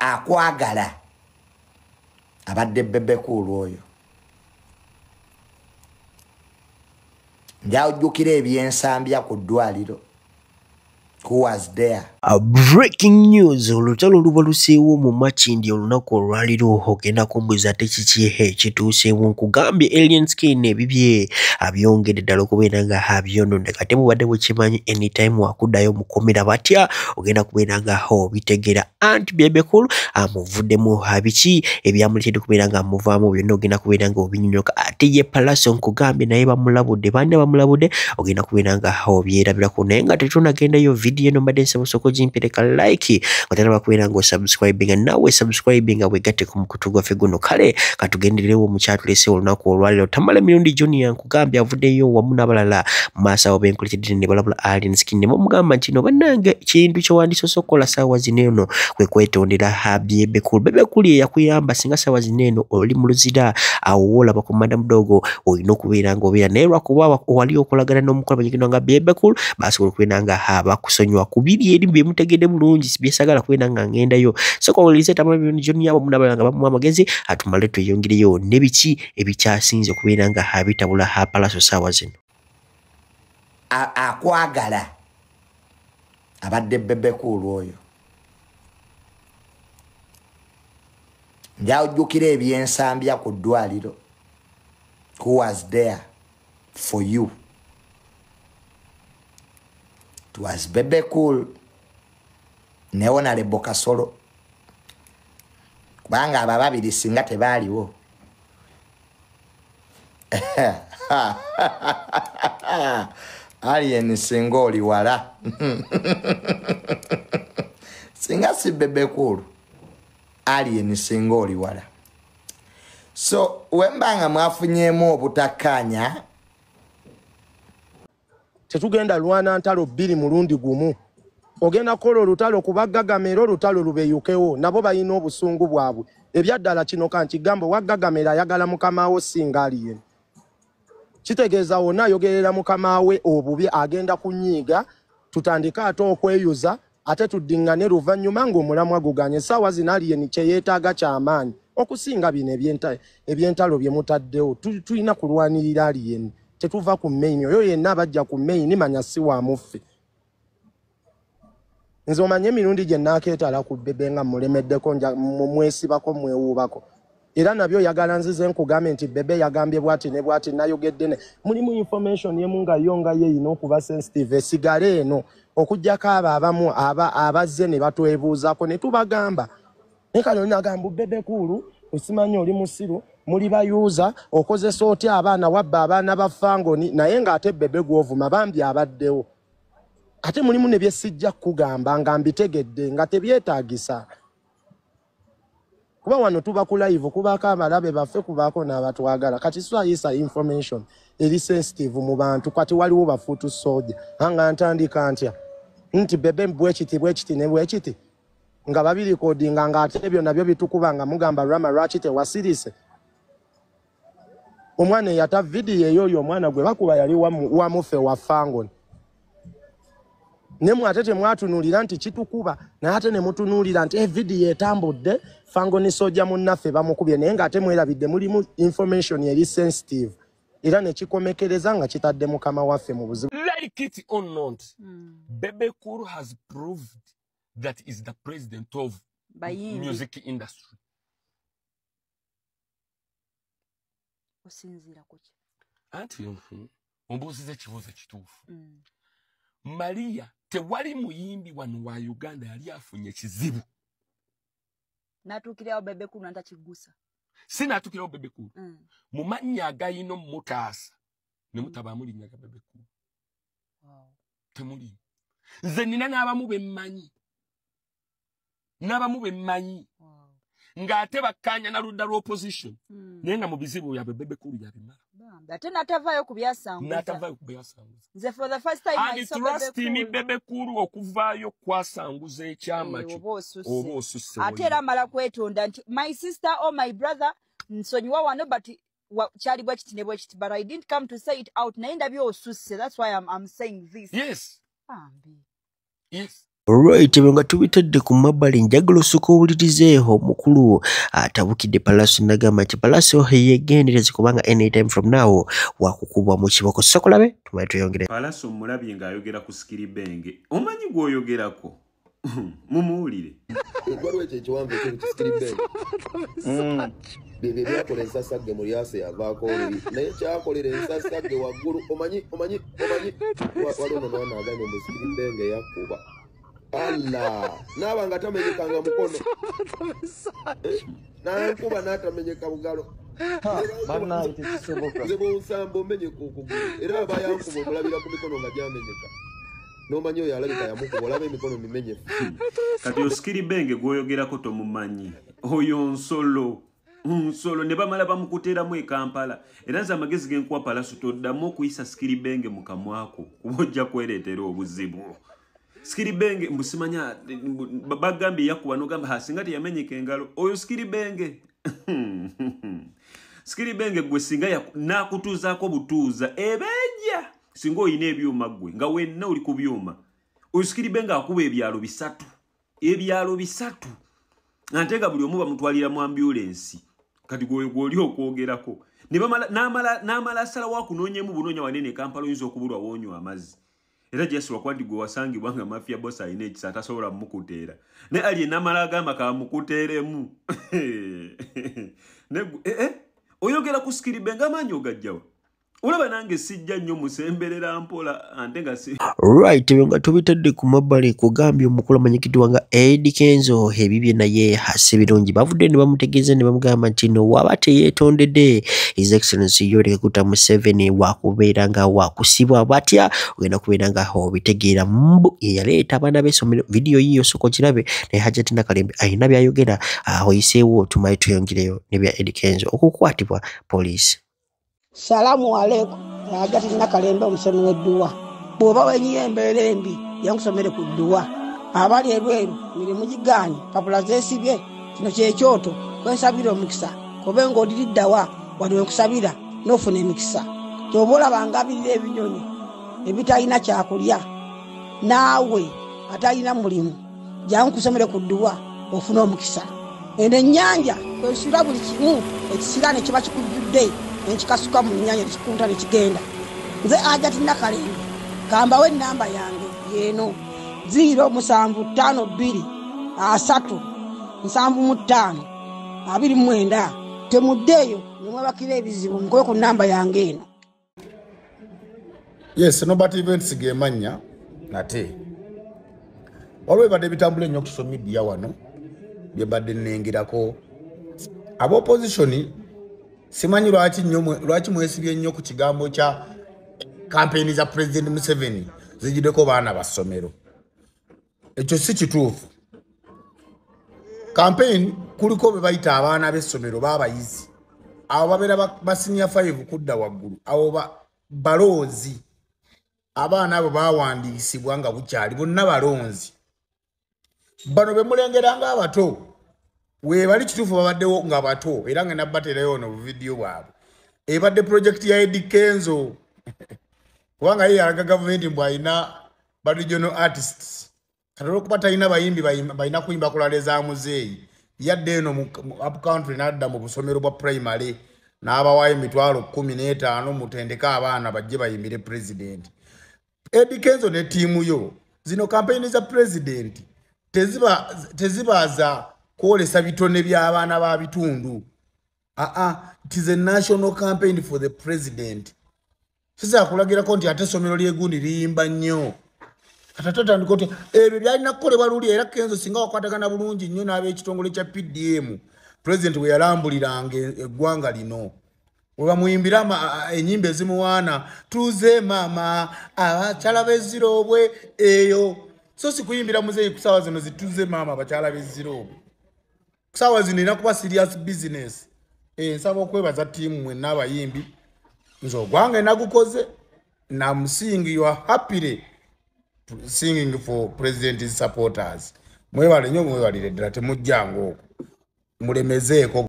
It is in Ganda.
akwagala abadde Bebe Cool oyo njawujjukira ebyensambya ku ddwaliro. Who was there? Breaking news olutalo luba luseewo mu Makindye olunaku olwaliro ogenda kumbuza ate kiki ekituuseewo nkugambye Alien Skin ebibye abyongedde ddala okubeera nga abyononda kate mubadde bukimanyi anytime wakuddayo mukomera batya ogenda kubeera nga obitegeera anti Bebe Cool amuvuddemu biki ebyamuleetedde kubeera nga amuvaamu byonna ogenda kubeera nga obinyonyoka ate ye Palaso nkugambye naye bamulabudde banne bamulabudde ogenda kubeera nga obyerabirako naye nga tetunagendayo video eno mbadde nsaba osooka ogimpereka like otera bakubeera nga osubscribinga nawe subscribinga wegatte ku mukutu gwaffe guno kale katugenderewo mu kyatuleesewo olunaku olwaliro Tamale Mirundi Junior nkugambye avuddeyo wamu n'abalala mu maaso abo benkuleetedde ne balabula Alien Skin ne bamugamba nti no bannange ekintu kye wandisoose okukola ssaawa zino eno kwe kwetondera Bebe Cool. Bebe Cool ye yakuyamba singa ssaawa zino eno oli mu luzira awo woolaba ku Madam Dogo olina okubeera nga obeera naye lwakuba wali okolagana n'omukola banyigino nga Bebe Cool basobola okubeera nga bakusonyiwa ku biri eri bye mutegedde bulungi byesagala kubeera nga ngendayo soka olise Tamale Mirundi Junior abo munabala nga bamuwa amagezi atumale tweyongereyo ne biki ebikyasinze okubeera nga abitabula Palaso ssaawa zino. Akwagala abadde Bebe Cool oyo njawujjukira ebyensambya ku ddwaliro. Who was there for you? It was Bebe Cool ne Honorable Kasolo kubanga aba babiri singa tebaaliwo. Alien singa oli wala singa si Bebe Cool Alien singa oli wala. So wembanga mwafunyeemu obutakkaanya tetugenda lwana ntalo bbiri mulundi gumu ogenda kola olutalo kubagagamera olutalo lubeyukewo nabo balina obusungu bwabwe ebyaddala kino kankigambo wagagamera ayagala mukamawo singa Alien kitegeeza wonna ayogerera mukamawe obubi agenda kunyiiga tutandika ate okweyuza ate tuddiŋŋane luvannyuma ng'omulamwa guganye essaawa zino Alien kye yeetaaga kyamaanyi okusinga bino ebyentalo bye mutaddewo tulina kulwanirira Alien tetuva ku main oyo yenna abajja ku main manya si wa muffe nze omanye emirundi gye naakeetala ku Bebe nga mulemeddeko mwesibako mwewuubako era nabyo yagala nzize nkugambe nti Bebe yagambye bwati ne bwati nayogedde ne mulimu information yemu nga yo nga yeeyina okuba sensitive esigale eno okujjako abo abamu abazze ne batwebuuzako ne tubagamba naye kano nagamba Bebe Cool osimanyi oli musiru muli bayuuza okozesa otya abaana wabba abaana ba Fangoni naye ng'ate Bebe gw'ovuma bambi abaddewo ate mulimu ne bye sijja kugamba nga mbitegedde nga tebyetaagisa kuba wano tuba ku live kubaako abalabe baffe kubaako n'abatwagala kati swayisa information eri sensitive mu bantu kati waliwo bafuutu soja anga ntandika ntya nti Bebe bwekiti ne bwekiti nga babirikodinga ng'ate ebyo nabyo bitukuba nga mugamba Rama lwaki tewasirise omwana eyata vidiyo eyo omwana gwe bakuba yali wamuffe wa Fangoni ne mwate temwatunuulira nti kitukuba naye ate ne mutunuulira nti vidiyo etambudde Fangoni soja munnaffe bamukubye naye ng'ate mwerabidde mulimu information eri sensitive era ne kikomekereza nga kitadde mukama waffe mu buzibu. Like it or not, Bebe Cool has proved that is the president of music industry. Osinzira kuki? Anti ombuuziza ekibuuzo kituufu. Maria tewali muyimbi wano wa Uganda yali afunye ekizibu. Natuukirawo Bebe Cool nantakigusa. Si natuukirawo Bebe Cool. Mu mannya agayino mutaasa ne mutabaamu linnya lya Bebe Cool. Temuli. Nze nina n'abamu bemmanyi. N'abamu bemmanyi. Ng'ate bakkaanya na ludda lw'opposition. Naye nga mu bizibu byabwe Bebe Cool yabimala. Ate natavaayo ku byasanguza. Natavaayo ku byasanguza. Nze for the first time I saw Bebe Cool okuvaayo kwasanguza ekyama kyo. Oba osusse. Ate era amala kwetonda nti my sister or my brother nsonyiwa wano but kyali bwe kiti ne bwe kiti but I didn't come to say it out naye ndabyo osusse that's why I'm saying this. Yes. Bambi. Yes. Right, nga tubitadde ku mabbali njagala osooka owulirizeeho mukulu atabukidde Palaso n'agamba nti Palaso yeegendereze kubanga anytime from now wakukubwa mu kiboko. Sokolabe tumaye tuyongere. Palaso mulabye ng'ayogera ku Skiribenge. Omanyi gw'oyogerako? Mumuwulire. Waliwo ekyo ekiwanvu ekyo ku Skiribenge. Bebe byakola ensasagge mu lyase yavaako oluli naye kyakolera ensasagge waggulu omanyi waliwo nomwana agambye mu Skiribenge yakuba Allah naaba nga tamenyekanga mukono nankuba n'atamenyeka bugalo nze bwonsamba omenye kukugulu era aba yankuba omulabira ku mikono nga gyamenyeka n'omanyi oyo alabika yamukuba olaba emikono mimenyefu. Kati Skiribenge gw'oyogerako tomumanyi oyo nsolo ne bamala bamukuteeramu e Kampala era nze amagezi genkuwa Palaso toddamu okuyisa Skiribenge mu kamwako kuba ojja kwereetera obuzibu. Skiribenge mbusimanya bagambye yakuba n'ogamba singa teyamenyeka engalo oyo Skiribenge. Skiribenge gwe singa n'akutuuzaako butuuza ebejja singa oyina ebyuma gwe nga wenna oli ku byuma oyo Skiribenge akuba ebyalo bisatu ate nga buli omu bamutwalira mu ambulance kati gw'oli okwogerako n'amala asalawo akunoonyemu bunoonya wanene Kampala oyinza okubulwa woonywa amazzi era gyesula kuba nti gwe wasangibwa nga mafia boss alina ekisa atasobola mumukuteera ne ali enamala agamba kamukuteeremu oyogera ku Skiribenge amaanyi ogajjawa ulaba nange sijja nnyo musemberera mpola ante nga si right nga tubitadde ku mabbali kugambye omukulu amanyikidwa nga Eddie Kenzo ebibye naye hasi birungi bavudde ne bamutegeeza ne bamugamba nti no waba teyeetondedde His Excellency Yoweri Kaguta Museveni wakubeera nga wakusibwa batya ogenda kubeera nga obitegeera mbu yaleeta abaana b'essomero vidiyo yiyo soko kirabe naye Hajjati Nakalembe ayina byayogera oyiseewo tumaye tuyongereyo ne bya Eddie Kenzo okukwatibwa poliisi. Salamu alaikum. Hajjati Nakalembe omusomi w'edduwa. Bw'oba wenyiye embeera embi yankusomere ku dduwa. Abali ebweru mirimu gigaanye papula zeesibye kino kyekyoto kwensabira omukisa kobe ng'odiriddawa wali wenkusabira n'ofuna emikisa. Ky'oba olaba ngabirira ebinyonyi ebitalina kyakulya naawe atalina mulimu jangu kusomere ku dduwa ofuna omukisa. Eno ennyanja kwesula buli kimu ekisira ne kiba kikujjudde nekikasuka mu nnyanja nekikunta nekigenda. Nze Hajjati Nakalembe kambawo ennamba yange yeeno 075237529 temuddeeyo nemwebakira ebizibu nkoye ku nnamba yange eno. Yes, Nobati Events gemanya nate waliwo ebadde bitambula ennyo ku social media wano byebadde nnengirako ab'opposition. Simanyi lwaki mwesibye nnyo ku kigambo kya kampeni za President Museveni zijiddeko baana ba ssomero. Ekyo si kituufu. Kampeni kuliko be bayita abaana b'essomero b'abayizi abo babeera ba senior 5 kudda waggulu abo balonzi abaana abo bawandiisibwa nga bukyali bonna balonzi bano be mulengeranga abato webali kituufu babaddewo nga bato era nga nabbaterayo ono buvidiyo bwabwe ebadde project ya Eddie Kenzo kubanga ye yalaga gavumenti mbw alina ba regional artists kati olwokuba talina bayimbi balina kuyimba kulale za muzeeyi yadde eno mu up country n'adda mu busomero bwa primary n'abawayo $15,000 mutendeka abaana bajje bayimbire president. Eddie Kenzo ne tiimu yo zino kampeyini za president tezibaaza kwolesa bitone by'abaana ba bitundu. It is a national campaign for the president. Sisa kulagirako nti ate essomero ly'egundi liyimba nnyo. Katatandika nti ebyo byalina kukolebwa luli era Kenzo singa wakwatagana bulungi nnyo n'ab'ekitongole kya PDM president we yalambuliranga eggwanga lino. We bamuyimbira ennyimba ezimuwaana tuze mama abakyala b'ezirobwe eyo. So si kuyimbira muzeeyi ku ssaawa zino zituze mama abakyala b'ezirobwe. Ku ssaawa zino erina kuba serious business. Nsaba okwebaza ttiimu mwenna abayimbi nze ogwange nagukoze and I'm seeing you are happily singing for president's supporters. Mwebale nnyo mwewalire ddala temujjango mulemezeeko.